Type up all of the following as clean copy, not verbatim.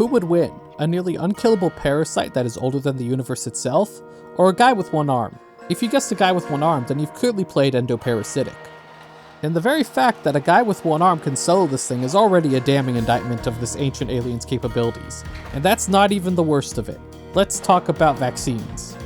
Who would win? A nearly unkillable parasite that is older than the universe itself? Or a guy with one arm? If you guessed a guy with one arm, then you've clearly played Endoparasitic. And the very fact that a guy with one arm can solo this thing is already a damning indictment of this ancient alien's capabilities. And that's not even the worst of it. Let's talk about vaccines.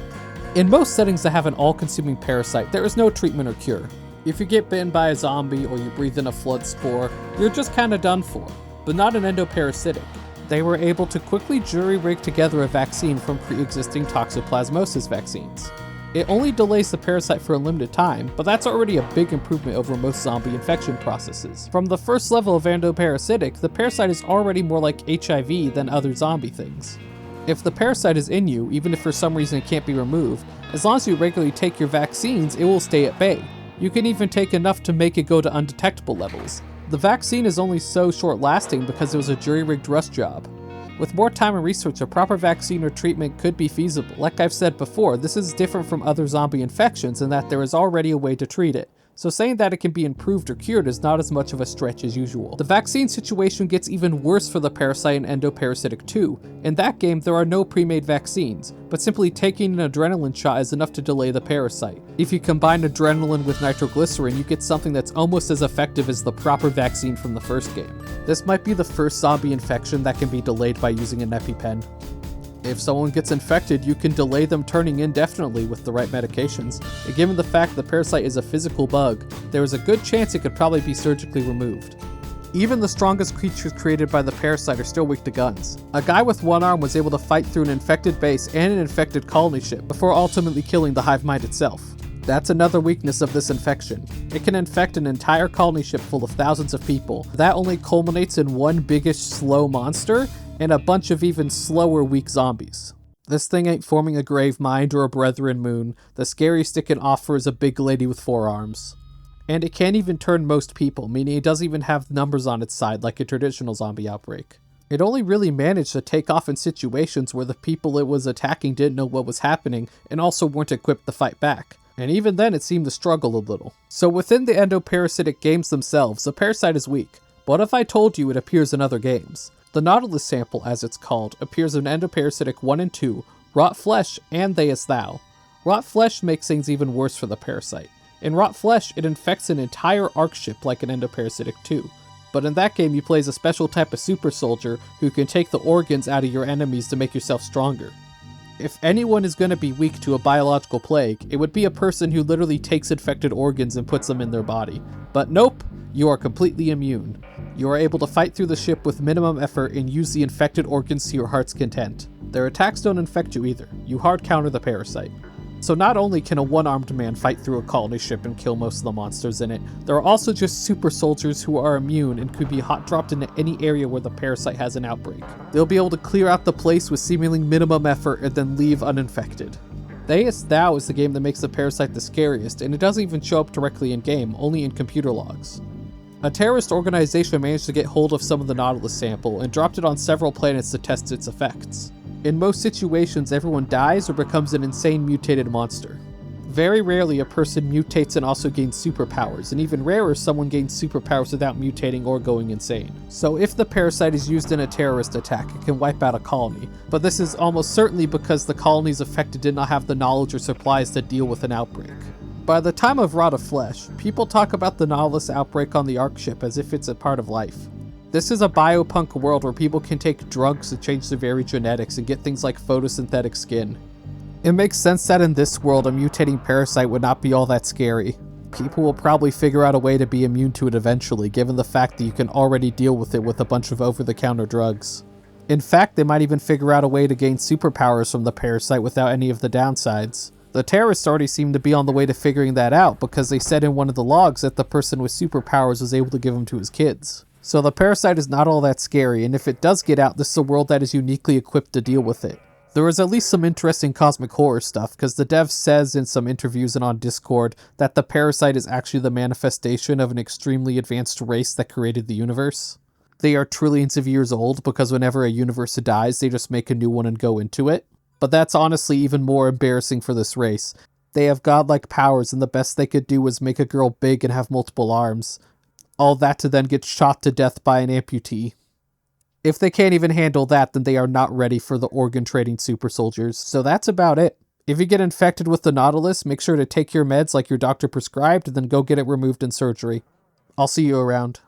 In most settings that have an all-consuming parasite, there is no treatment or cure. If you get bitten by a zombie or you breathe in a flood spore, you're just kinda done for. But not an Endoparasitic. They were able to quickly jury-rig together a vaccine from pre-existing toxoplasmosis vaccines. It only delays the parasite for a limited time, but that's already a big improvement over most zombie infection processes. From the first level of Endoparasitic, the parasite is already more like HIV than other zombie things. If the parasite is in you, even if for some reason it can't be removed, as long as you regularly take your vaccines, it will stay at bay. You can even take enough to make it go to undetectable levels. The vaccine is only so short-lasting because it was a jury-rigged rush job. With more time and research, a proper vaccine or treatment could be feasible. Like I've said before, this is different from other zombie infections in that there is already a way to treat it. So saying that it can be improved or cured is not as much of a stretch as usual. The vaccine situation gets even worse for the parasite in Endoparasitic 2. In that game, there are no pre-made vaccines, but simply taking an adrenaline shot is enough to delay the parasite. If you combine adrenaline with nitroglycerin, you get something that's almost as effective as the proper vaccine from the first game. This might be the first zombie infection that can be delayed by using an EpiPen. If someone gets infected, you can delay them turning indefinitely with the right medications, and given the fact the parasite is a physical bug, there is a good chance it could probably be surgically removed. Even the strongest creatures created by the parasite are still weak to guns. A guy with one arm was able to fight through an infected base and an infected colony ship before ultimately killing the hive mind itself. That's another weakness of this infection. It can infect an entire colony ship full of thousands of people. That only culminates in one biggish slow monster, and a bunch of even slower weak zombies. This thing ain't forming a grave mind or a brethren moon. The scariest it can offer is a big lady with 4 arms. And it can't even turn most people, meaning it doesn't even have numbers on its side like a traditional zombie outbreak. It only really managed to take off in situations where the people it was attacking didn't know what was happening and also weren't equipped to fight back. And even then it seemed to struggle a little. So within the Endoparasitic games themselves, the parasite is weak. What if I told you it appears in other games? The Nautilus sample, as it's called, appears in Endoparasitic 1 and 2, Rot Flesh, and They As Thou. Rot Flesh makes things even worse for the parasite. In Rot Flesh, it infects an entire arc ship like an Endoparasitic 2. But in that game, you play as a special type of super soldier who can take the organs out of your enemies to make yourself stronger. If anyone is going to be weak to a biological plague, it would be a person who literally takes infected organs and puts them in their body. But nope, you are completely immune. You are able to fight through the ship with minimum effort and use the infected organs to your heart's content. Their attacks don't infect you either. You hard counter the parasite. So not only can a one-armed man fight through a colony ship and kill most of the monsters in it, there are also just super soldiers who are immune and could be hot dropped into any area where the parasite has an outbreak. They'll be able to clear out the place with seemingly minimum effort and then leave uninfected. They As Thou is the game that makes the parasite the scariest, and it doesn't even show up directly in-game, only in computer logs. A terrorist organization managed to get hold of some of the Nautilus sample and dropped it on several planets to test its effects. In most situations, everyone dies or becomes an insane mutated monster. Very rarely a person mutates and also gains superpowers, and even rarer someone gains superpowers without mutating or going insane. So if the parasite is used in a terrorist attack, it can wipe out a colony, but this is almost certainly because the colonies affected did not have the knowledge or supplies to deal with an outbreak. By the time of Rot of Flesh, people talk about the Nautilus outbreak on the Ark ship as if it's a part of life. This is a biopunk world where people can take drugs to change their very genetics and get things like photosynthetic skin. It makes sense that in this world a mutating parasite would not be all that scary. People will probably figure out a way to be immune to it eventually, given the fact that you can already deal with it with a bunch of over-the-counter drugs. In fact, they might even figure out a way to gain superpowers from the parasite without any of the downsides. The terrorists already seem to be on the way to figuring that out because they said in one of the logs that the person with superpowers was able to give them to his kids. So the parasite is not all that scary, and if it does get out, this is a world that is uniquely equipped to deal with it. There is at least some interesting cosmic horror stuff, because the dev says in some interviews and on Discord that the parasite is actually the manifestation of an extremely advanced race that created the universe. They are trillions of years old because whenever a universe dies, they just make a new one and go into it. But that's honestly even more embarrassing for this race. They have godlike powers, and the best they could do was make a girl big and have multiple arms. All that to then get shot to death by an amputee. If they can't even handle that, then they are not ready for the organ trading super soldiers. So that's about it. If you get infected with the Nautilus, make sure to take your meds like your doctor prescribed, and then go get it removed in surgery. I'll see you around.